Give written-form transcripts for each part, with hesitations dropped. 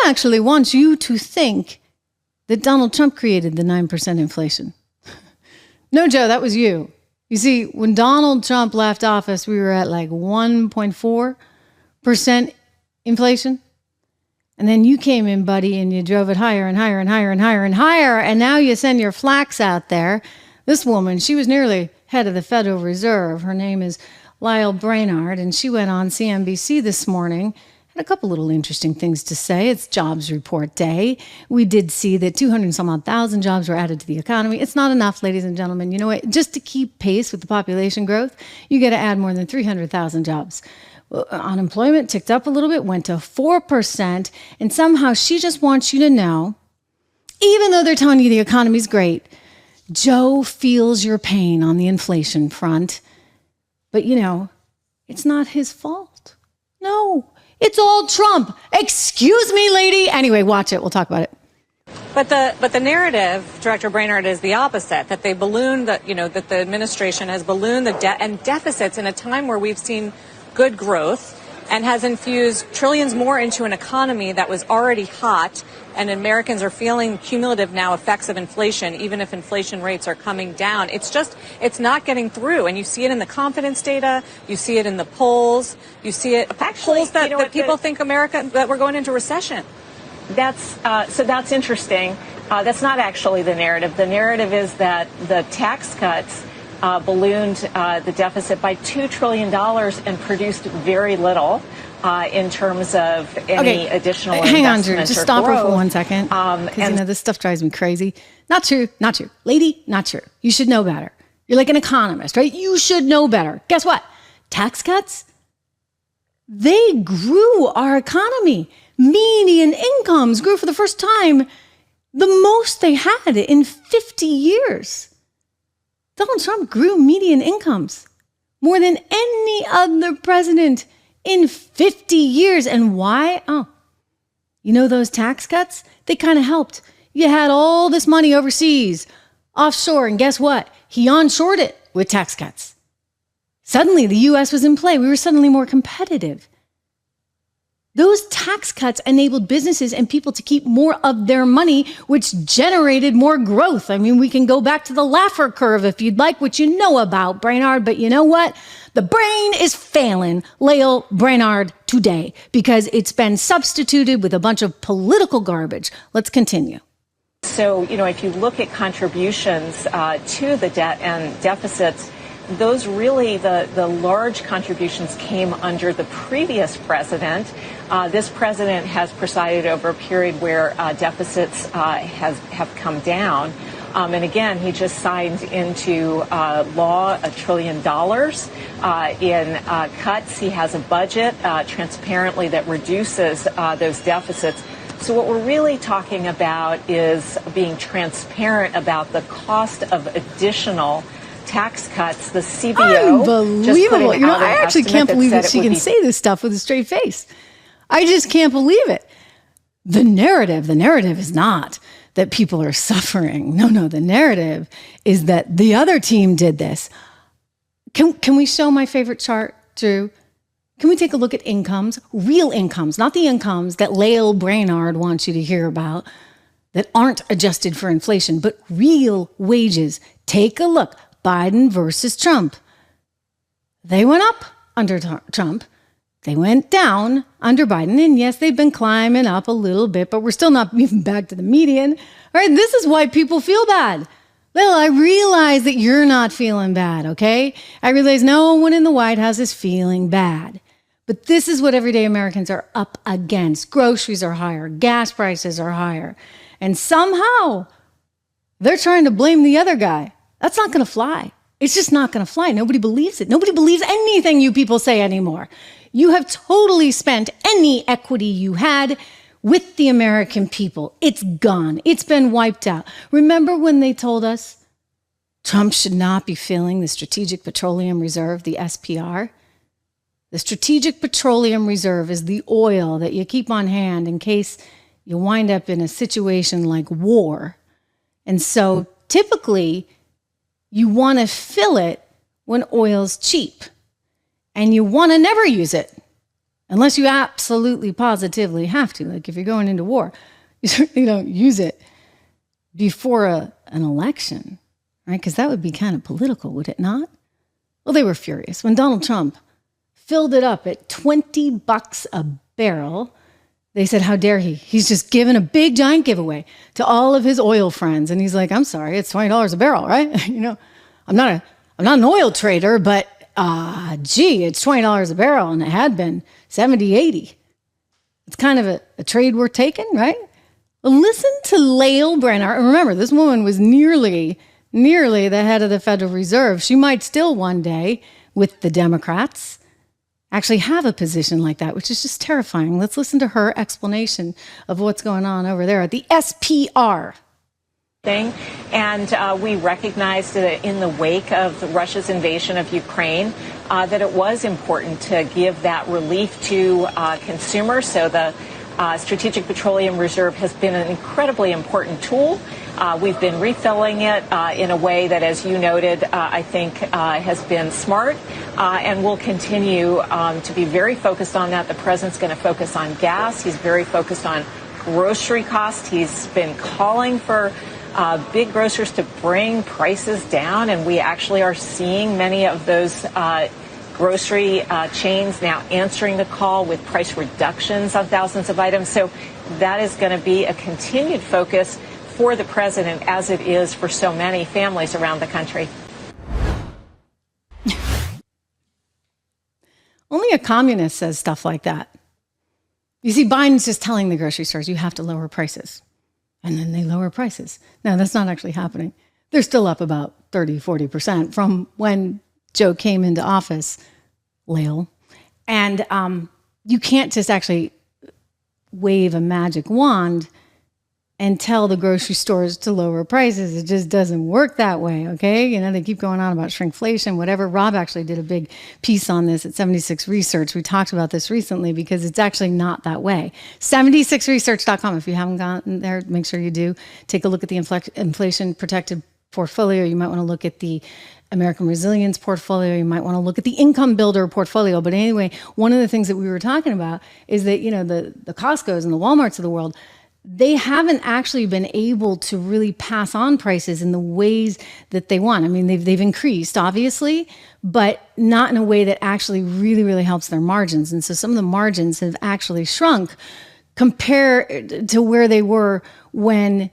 actually wants you to think that Donald Trump created the 9% inflation. No, Joe, that was you. You see, when Donald Trump left office, we were at like 1.4% inflation. And then you came in, buddy, and you drove it higher and higher and higher and higher and higher. And now you send your flax out there. This woman, she was nearly head of the Federal Reserve. Her name is Lael Brainard, and she went on CNBC this morning. Had a couple little interesting things to say. It's jobs report day. We did see that 200,000 jobs were added to the economy. It's not enough, ladies and gentlemen. You know what? Just to keep pace with the population growth, you got to add more than 300,000 jobs. Unemployment ticked up a little bit, went to 4%, and somehow she just wants you to know, even though they're telling you the economy's great, Joe feels your pain on the inflation front. But, you know, it's not his fault. No, it's all Trump. Excuse me, lady. Anyway, watch it. We'll talk about it. But the narrative, Director Brainard, is the opposite, that they balloon that the administration has ballooned the debt and deficits in a time where we've seen good growth and has infused trillions more into an economy that was already hot, and Americans are feeling cumulative now effects of inflation, even if inflation rates are coming down. It's not getting through, and you see it in the confidence data, you see it in the polls, you see it polls that people think that we're going into recession. That's interesting. That's not actually the narrative. The narrative is that the tax cuts ballooned the deficit by $2 trillion and produced very little in terms of any additional investment. Hang on, Drew. Just stop her for 1 second. Because, this stuff drives me crazy. Not true. Not true. Lady, not true. You should know better. You're like an economist, right? You should know better. Guess what? Tax cuts, they grew our economy. Median incomes grew for the first time the most they had in 50 years. Donald Trump grew median incomes more than any other president in 50 years. And why? Oh, those tax cuts, they kind of helped. You had all this money overseas, offshore, and guess what? He onshored it with tax cuts. Suddenly, the U.S. was in play. We were suddenly more competitive. Those tax cuts enabled businesses and people to keep more of their money, which generated more growth. I mean, we can go back to the Laffer curve if you'd like, which you know about, Brainard. But you know what? The brain is failing Lael Brainard today because it's been substituted with a bunch of political garbage. Let's continue. So, if you look at contributions to the debt and deficits, those really, the large contributions came under the previous president. This president has presided over a period where deficits have come down. And again, he just signed into law $1 trillion in cuts. He has a budget transparently that reduces those deficits. So what we're really talking about is being transparent about the cost of additional tax cuts. The CBO, unbelievable. I actually can't believe that she can say this stuff with a straight face. I just can't believe it. The narrative is not that people are suffering. No, the narrative is that the other team did this. Can we show my favorite chart, Drew? Can we take a look at incomes, real incomes, not the incomes that Lael Brainard wants you to hear about that aren't adjusted for inflation, but real wages. Take a look. Biden versus Trump. They went up under Trump. They went down under Biden. And yes, they've been climbing up a little bit, but we're still not even back to the median. All right, this is why people feel bad. Well, I realize that you're not feeling bad, okay? I realize no one in the White House is feeling bad. But this is what everyday Americans are up against. Groceries are higher. Gas prices are higher. And somehow they're trying to blame the other guy. That's not going to fly. It's just not going to fly. Nobody believes it. Nobody believes anything you people say anymore. You have totally spent any equity you had with the American people. It's gone. It's been wiped out. Remember when they told us Trump should not be filling the Strategic Petroleum Reserve, the SPR? The Strategic Petroleum Reserve is the oil that you keep on hand in case you wind up in a situation like war. And so typically, you want to fill it when oil's cheap, and you want to never use it unless you absolutely positively have to. Like if you're going into war, you certainly don't use it before an election, right? Because that would be kind of political, would it not? Well, they were furious when Donald Trump filled it up at $20 a barrel. They said, how dare he? He's just given a big giant giveaway to all of his oil friends. And he's like, I'm sorry, it's $20 a barrel, right? I'm not an oil trader, but it's $20 a barrel. And it had been 70, 80. It's kind of a trade worth taking, right? Well, listen to Lael Brainard. Remember, this woman was nearly the head of the Federal Reserve. She might still one day, with the Democrats, actually have a position like that, which is just terrifying. Let's listen to her explanation of what's going on over there at the SPR. And we recognized that in the wake of Russia's invasion of Ukraine, that it was important to give that relief to consumers. So the Strategic Petroleum Reserve has been an incredibly important tool. We've been refilling it in a way that, as you noted, I think has been smart, and we'll continue to be very focused on that. The president's going to focus on gas. He's very focused on grocery costs. He's been calling for big grocers to bring prices down, and we actually are seeing many of those grocery chains now answering the call with price reductions on thousands of items. So that is going to be a continued focus for the president, as it is for so many families around the country. Only a communist says stuff like that. You see, Biden's just telling the grocery stores, you have to lower prices. And then they lower prices. No, that's not actually happening. They're still up about 30, 40% from when Joe came into office, Lael. And you can't just actually wave a magic wand and tell the grocery stores to lower prices. It just doesn't work that way, okay? They keep going on about shrinkflation, whatever. Rob actually did a big piece on this at 76 Research. We talked about this recently because it's actually not that way. 76research.com. If you haven't gotten there, make sure you do. Take a look at the inflation protected portfolio. You might want to look at the American Resilience portfolio. You might want to look at the income builder portfolio. But anyway, one of the things that we were talking about is that, the Costco's and the Walmarts of the world, they haven't actually been able to really pass on prices in the ways that they want. I mean, they've increased, obviously, but not in a way that actually really, really helps their margins. And so some of the margins have actually shrunk compared to where they were when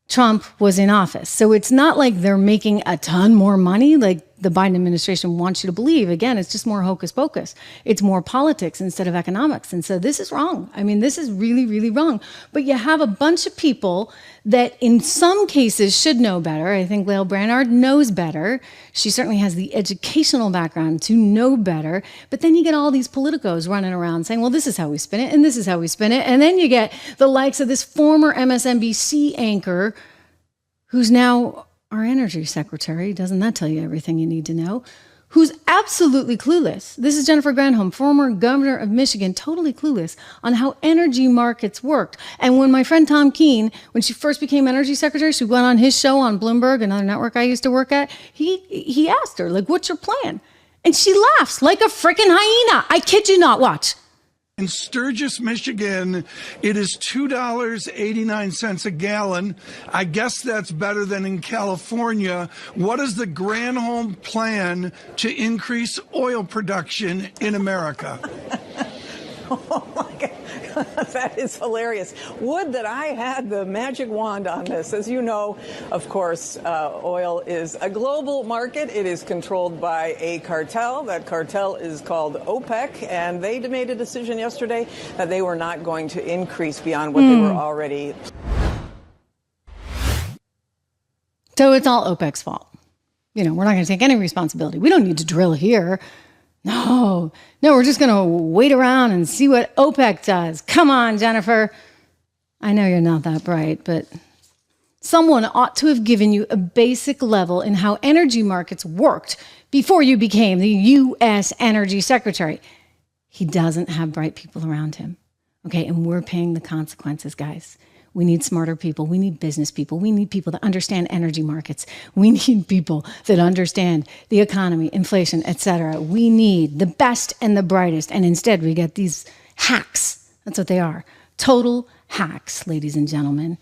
Trump was in office. So it's not like they're making a ton more money like the Biden administration wants you to believe. Again, it's just more hocus pocus. It's more politics instead of economics. And so this is wrong. I mean, this is really, really wrong. But you have a bunch of people that in some cases should know better. I think Lael Brainard knows better. She certainly has the educational background to know better. But then you get all these politicos running around saying, well, this is how we spin it, and this is how we spin it. And then you get the likes of this former MSNBC anchor who's now our energy secretary. Doesn't that tell you everything you need to know? Who's absolutely clueless. This is Jennifer Granholm, former governor of Michigan, totally clueless on how energy markets worked. And when my friend Tom Keene, when she first became energy secretary, she went on his show on Bloomberg, another network I used to work at. He asked her, what's your plan? And she laughs like a freaking hyena. I kid you not. Watch. In Sturgis, Michigan, it is $2.89 a gallon. I guess that's better than in California. What is the Granholm plan to increase oil production in America? Oh my God. That is hilarious. Would that I had the magic wand on this. As you know, of course, oil is a global market. It is controlled by a cartel. That cartel is called OPEC, and they made a decision yesterday that they were not going to increase beyond what they were already. So it's all OPEC's fault. We're not going to take any responsibility. We don't need to drill here. No, we're just going to wait around and see what OPEC does. Come on, Jennifer. I know you're not that bright, but someone ought to have given you a basic level in how energy markets worked before you became the U.S. Energy Secretary. He doesn't have bright people around him. Okay, and we're paying the consequences, guys. We need smarter people. We need business people. We need people that understand energy markets. We need people that understand the economy, inflation, etc. We need the best and the brightest. And instead, we get these hacks. That's what they are. Total hacks, ladies and gentlemen.